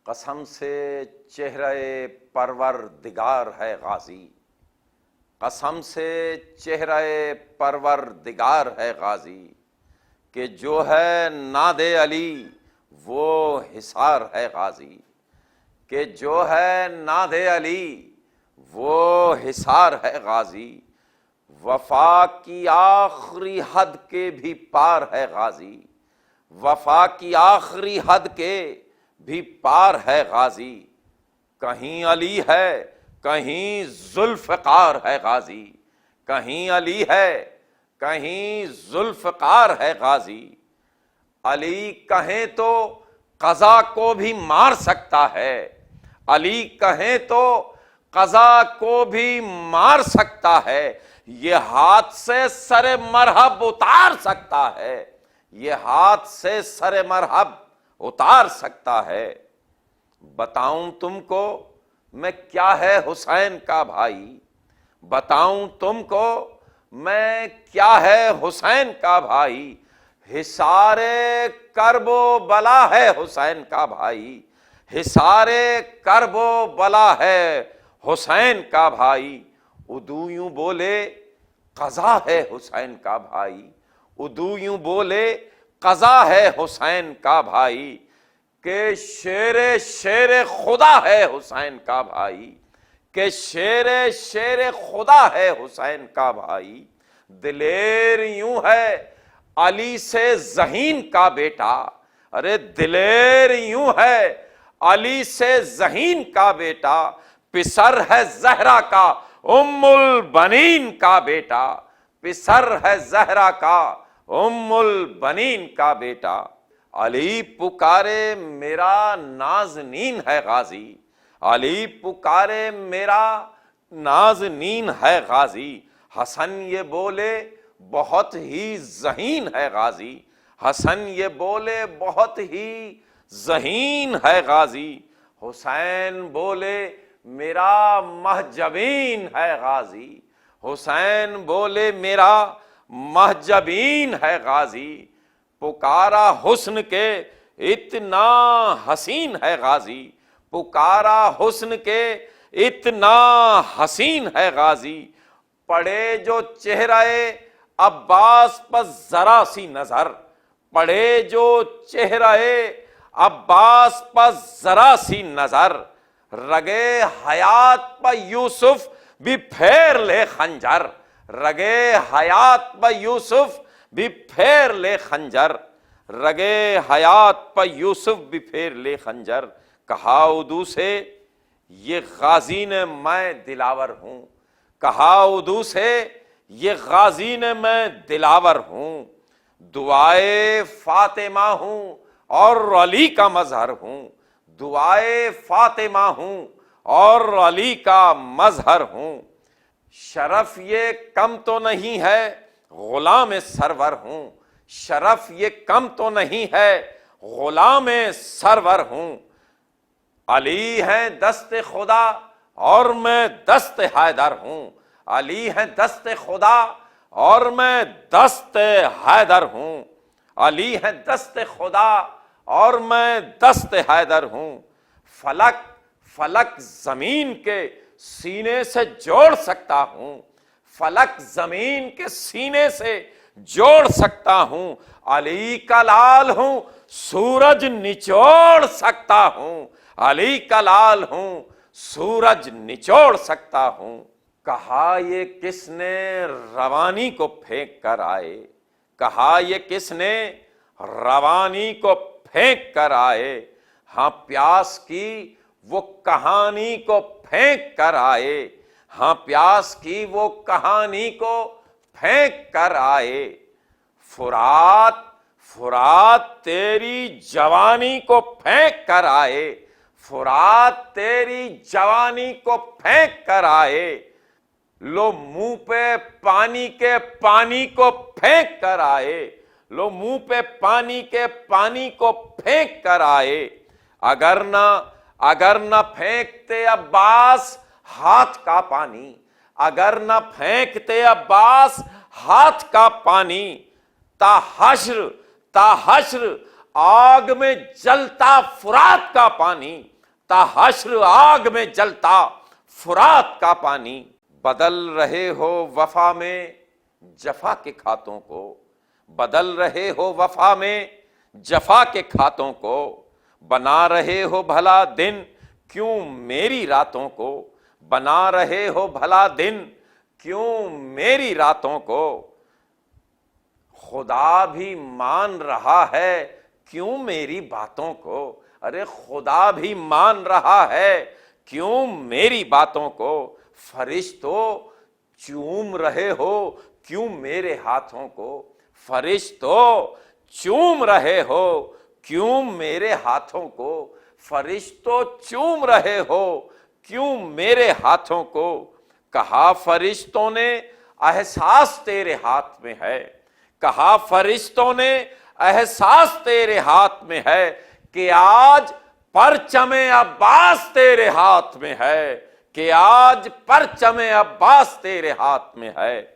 قسم سے چہرہ پروردگار ہے غازی، قسم سے چہرہ پروردگار ہے غازی، کہ جو ہے ناد علی وہ حصار ہے غازی، کہ جو ہے ناد علی وہ حصار ہے غازی، وفا کی آخری حد کے بھی پار ہے غازی، وفا کی آخری حد کے بھی پار ہے غازی، کہیں علی ہے کہیں ذوالفقار ہے غازی، کہیں علی ہے کہیں ذوالفقار ہے غازی، علی کہیں تو قضا کو بھی مار سکتا ہے، علی کہیں تو قضا کو بھی مار سکتا ہے، یہ ہاتھ سے سر مرحب اتار سکتا ہے، یہ ہاتھ سے سر مرحب اتار سکتا ہے، بتاؤں تم کو میں کیا ہے حسین کا بھائی، بتاؤں تم کو میں کیا ہے حسین کا بھائی، حصار کرب و بلا ہے حسین کا بھائی، حصار کرب و بلا ہے حسین کا بھائی، اردو یوں بولے قضا ہے حسین کا بھائی، اردو یوں بولے قضا ہے حسین کا بھائی، کہ شیر خدا ہے حسین کا بھائی، کہ شیر خدا ہے حسین کا بھائی، دلیر یوں ہے علی سے ذہین کا بیٹا، ارے دلیر یوں ہے علی سے ذہین کا بیٹا، پسر ہے زہرا کا ام البنین کا بیٹا، پسر ہے زہرا کا ام البنین کا بیٹا، علی پکارے میرا نازنین ہے غازی، علی پکارے میرا نازنین ہے غازی، حسن یہ بولے بہت ہی ذہین ہے غازی، حسن یہ بولے بہت ہی ذہین ہے غازی، حسین بولے میرا محجبین ہے غازی، حسین بولے میرا محجبین ہے غازی، پکارا حسن کے اتنا حسین ہے غازی، پکارا حسن کے اتنا حسین ہے غازی، پڑے جو چہرہ عباس پر ذرا سی نظر، پڑے جو چہرہ عباس پر ذرا سی نظر، رگے حیات پر یوسف بھی پھیر لے خنجر، رگے حیات پر یوسف بھی پھیر لے خنجر، رگے حیات پر یوسف بھی پھیر لے خنجر، کہا اردو سے یہ غازی نے میں دلاور ہوں، کہا اردو سے یہ غازی نے میں دلاور ہوں، دعائے فاطمہ ہوں اور علی کا مظہر ہوں، دعائے فاطمہ ہوں اور علی کا مظہر ہوں، شرف یہ کم تو نہیں ہے غلام سرور ہوں، شرف یہ کم تو نہیں ہے غلام سرور ہوں، علی ہیں دست خدا اور میں دست حیدر ہوں، علی ہیں دست خدا اور میں دست حیدر ہوں، علی ہیں دست خدا اور میں دست حیدر ہوں، فلک زمین کے سینے سے جوڑ سکتا ہوں، فلک زمین کے سینے سے جوڑ سکتا ہوں، علی کا لال ہوں سورج نچوڑ سکتا ہوں، علی کا لال ہوں سورج نچوڑ سکتا ہوں، کہا یہ کس نے روانی کو پھینک کر آئے، کہا یہ کس نے روانی کو پھینک کر آئے، ہاں پیاس کی وہ کہانی کو پھینک کر آئے، ہاں پیاس کی وہ کہانی کو پھینک کر آئے، فرات تیری جوانی کو پھینک کر آئے، فرات تیری جوانی کو پھینک کر آئے، لو منہ پہ پانی کے پانی کو پھینک کر آئے، لو منہ پہ پانی کے پانی کو پھینک کر آئے، اگر نہ پھینکتے عباس ہاتھ کا پانی، اگر نہ پھینکتے عباس ہاتھ کا پانی، تا حشر آگ میں جلتا فرات کا پانی، تا حشر آگ میں جلتا فرات کا پانی۔ بدل رہے ہو وفا میں جفا کے کھاتوں کو، بدل رہے ہو وفا میں جفا کے کھاتوں کو، بنا رہے ہو بھلا دن کیوں میری راتوں کو، بنا رہے ہو بھلا دن کیوں میری راتوں کو، خدا بھی مان رہا ہے کیوں میری باتوں کو، ارے خدا بھی مان رہا ہے کیوں میری باتوں کو، فرشتو چوم رہے ہو کیوں میرے ہاتھوں کو، فرشتو چوم رہے ہو کیوں میرے ہاتھوں کو، فرشتو چوم رہے ہو کیوں میرے ہاتھوں کو، کہا فرشتوں نے احساس تیرے ہاتھ میں ہے، کہا فرشتوں نے احساس تیرے ہاتھ میں ہے، کہ آج پرچم عباس تیرے ہاتھ میں ہے، کہ آج پرچم عباس تیرے ہاتھ میں ہے۔